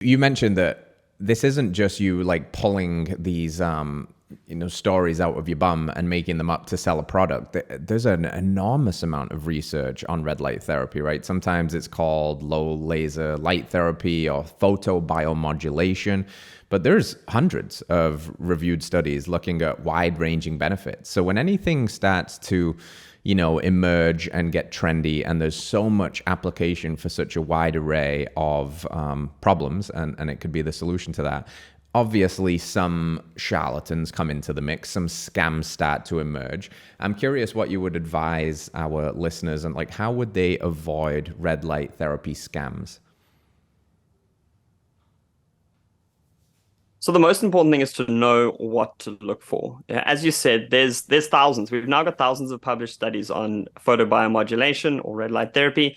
You mentioned that this isn't just you like pulling these stories out of your bum and making them up to sell a product. There's an enormous amount of research on red light therapy, right? Sometimes it's called low laser light therapy or photobiomodulation, but there's hundreds of reviewed studies looking at wide-ranging benefits. So when anything starts to emerge and get trendy, and there's so much application for such a wide array of problems, and it could be the solution to that. Obviously, some charlatans come into the mix, some scams start to emerge. I'm curious what you would advise our listeners, and like how would they avoid red light therapy scams? So the most important thing is to know what to look for. Yeah, as you said, there's thousands. We've now got thousands of published studies on photobiomodulation or red light therapy.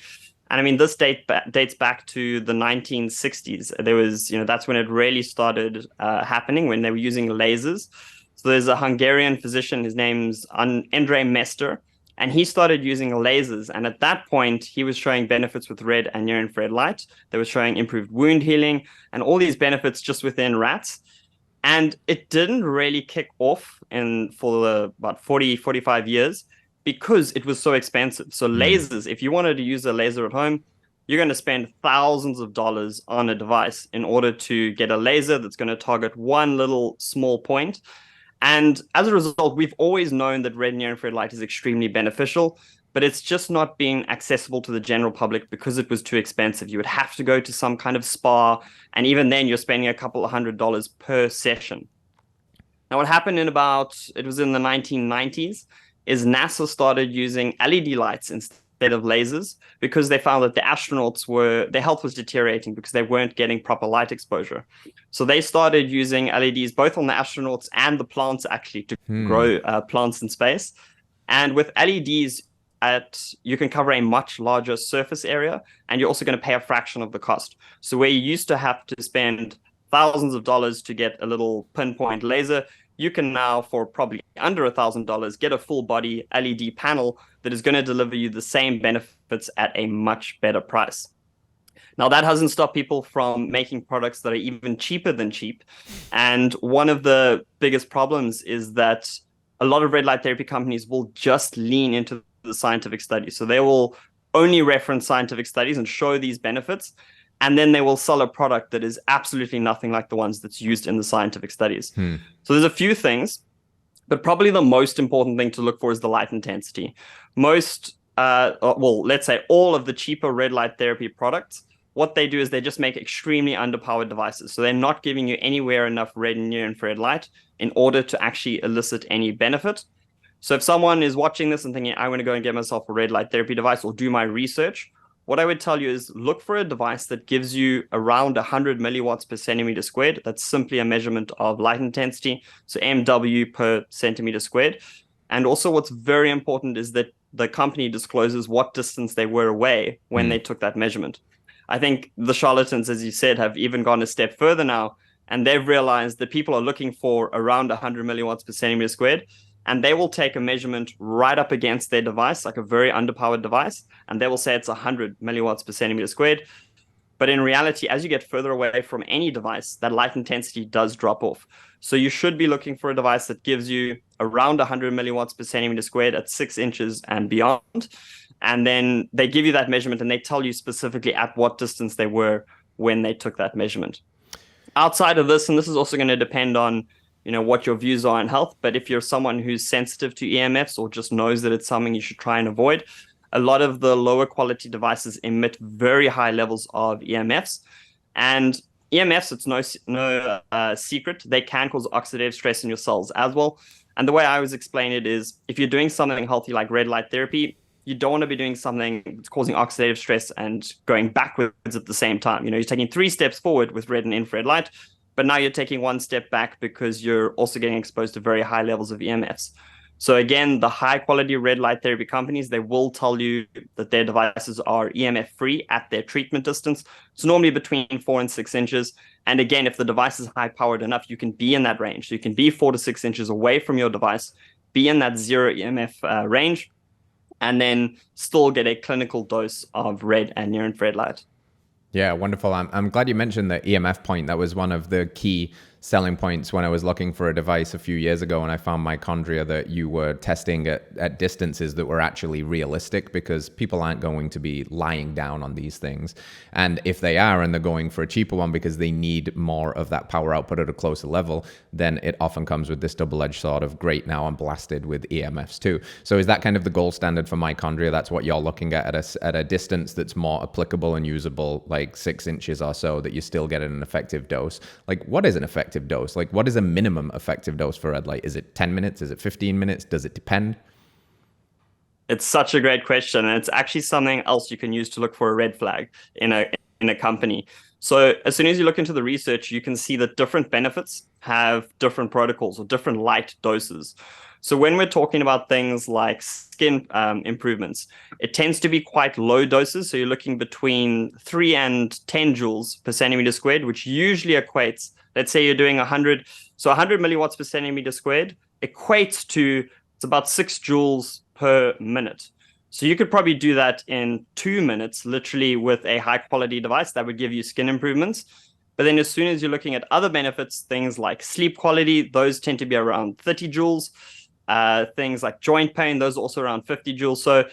And I mean, this dates back to the 1960s. There was, that's when it really started happening, when they were using lasers. So there's a Hungarian physician, his name's Endre Mester, and he started using lasers. And at that point, he was showing benefits with red and near infrared light. They were showing improved wound healing and all these benefits just within rats. And it didn't really kick off for about 40, 45 years because it was so expensive. So lasers, if you wanted to use a laser at home, you're going to spend thousands of dollars on a device in order to get a laser that's going to target one little small point. And as a result, we've always known that red near infrared light is extremely beneficial, but it's just not being accessible to the general public because it was too expensive. You would have to go to some kind of spa, and even then you're spending a couple of $100 per session. Now, what happened it was in the 1990s, is NASA started using LED lights instead of lasers because they found that the astronauts their health was deteriorating because they weren't getting proper light exposure. So they started using LEDs both on the astronauts and the plants actually to grow plants in space. And with LEDs, you can cover a much larger surface area, and you're also going to pay a fraction of the cost. So where you used to have to spend thousands of dollars to get a little pinpoint laser, you can now, for probably under $1,000, get a full body LED panel that is going to deliver you the same benefits at a much better price. Now, that hasn't stopped people from making products that are even cheaper than cheap. And one of the biggest problems is that a lot of red light therapy companies will just lean into the scientific studies. So they will only reference scientific studies and show these benefits, and then they will sell a product that is absolutely nothing like the ones that's used in the scientific studies. So there's a few things, but probably the most important thing to look for is the light intensity. Let's say all of the cheaper red light therapy products, what they do is they just make extremely underpowered devices. So they're not giving you anywhere enough red and near infrared light in order to actually elicit any benefit. So if someone is watching this and thinking, I want to go and get myself a red light therapy device or do my research, what I would tell you is look for a device that gives you around 100 milliwatts per centimeter squared. That's simply a measurement of light intensity, so MW per centimeter squared. And also what's very important is that the company discloses what distance they were away when they took that measurement. I think the charlatans, as you said, have even gone a step further now, and they've realized that people are looking for around 100 milliwatts per centimeter squared, and they will take a measurement right up against their device, like a very underpowered device, and they will say it's 100 milliwatts per centimeter squared. But in reality, as you get further away from any device, that light intensity does drop off. So you should be looking for a device that gives you around 100 milliwatts per centimeter squared at 6 inches and beyond. And then they give you that measurement and they tell you specifically at what distance they were when they took that measurement. Outside of this, and this is also going to depend on what your views are on health, but if you're someone who's sensitive to EMFs or just knows that it's something you should try and avoid, a lot of the lower quality devices emit very high levels of EMFs. And EMFs, it's no secret, they can cause oxidative stress in your cells as well. And the way I always explain it is if you're doing something healthy like red light therapy, you don't want to be doing something that's causing oxidative stress and going backwards at the same time. You're taking 3 steps forward with red and infrared light, but now you're taking 1 step back because you're also getting exposed to very high levels of EMFs. So again, the high quality red light therapy companies, they will tell you that their devices are EMF free at their treatment distance. It's normally between 4 and 6 inches. And again, if the device is high powered enough, you can be in that range. So you can be 4 to 6 inches away from your device, be in that 0 EMF range, and then still get a clinical dose of red and near infrared light. Yeah, wonderful. I'm glad you mentioned the EMF point. That was one of the key selling points when I was looking for a device a few years ago, and I found mitochondria, that you were testing at distances that were actually realistic, because people aren't going to be lying down on these things. And if they are, and they're going for a cheaper one because they need more of that power output at a closer level, then it often comes with this double-edged sword of, great, now I'm blasted with EMFs too. So is that kind of the gold standard for mitochondria? That's what you're looking at a distance that's more applicable and usable, like 6 inches or so, that you still get an effective dose. Like, what is an effective dose? Like, what is a minimum effective dose for red light? Is it 10 minutes? Is it 15 minutes? Does it depend? It's such a great question, and it's actually something else you can use to look for a red flag in a company. So as soon as you look into the research, you can see that different benefits have different protocols or different light doses. So when we're talking about things like skin improvements, it tends to be quite low doses. So you're looking between 3 and 10 joules per centimeter squared, which usually equates, let's say you're doing 100, so 100 milliwatts per centimeter squared equates to, it's about 6 joules per minute. So you could probably do that in 2 minutes, literally, with a high quality device that would give you skin improvements. But then as soon as you're looking at other benefits, things like sleep quality, those tend to be around 30 joules. Things like joint pain, those are also around 50 joules. So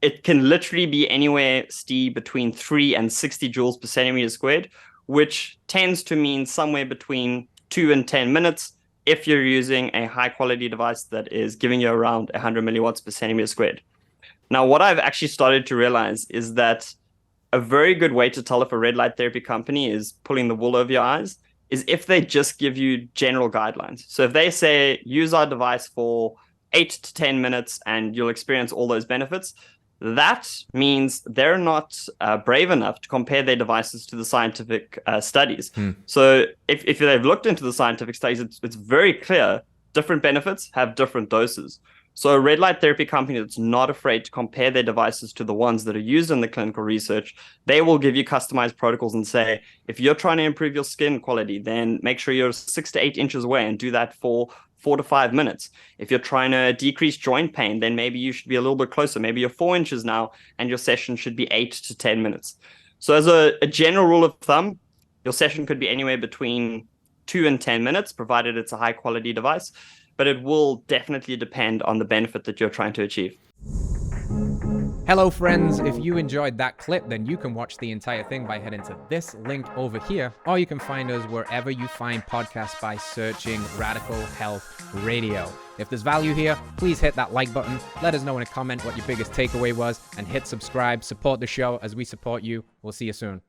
it can literally be anywhere, Steve, between 3 and 60 joules per centimeter squared, which tends to mean somewhere between 2 and 10 minutes if you're using a high quality device that is giving you around 100 milliwatts per centimeter squared. Now, what I've actually started to realize is that a very good way to tell if a red light therapy company is pulling the wool over your eyes is if they just give you general guidelines. So if they say, use our device for 8 to 10 minutes and you'll experience all those benefits, that means they're not brave enough to compare their devices to the scientific studies. So if they've looked into the scientific studies, it's very clear different benefits have different doses. So a red light therapy company that's not afraid to compare their devices to the ones that are used in the clinical research, they will give you customized protocols and say, if you're trying to improve your skin quality, then make sure you're 6 to 8 inches away and do that for 4 to 5 minutes. If you're trying to decrease joint pain, then maybe you should be a little bit closer. Maybe you're 4 inches now and your session should be 8 to 10 minutes. So as a general rule of thumb, your session could be anywhere between 2 and 10 minutes, provided it's a high quality device. But it will definitely depend on the benefit that you're trying to achieve. Hello friends, if you enjoyed that clip, then you can watch the entire thing by heading to this link over here, or you can find us wherever you find podcasts by searching Radical Health Radio. If there's value here, please hit that like button, let us know in a comment what your biggest takeaway was, and hit subscribe, support the show as we support you. We'll see you soon.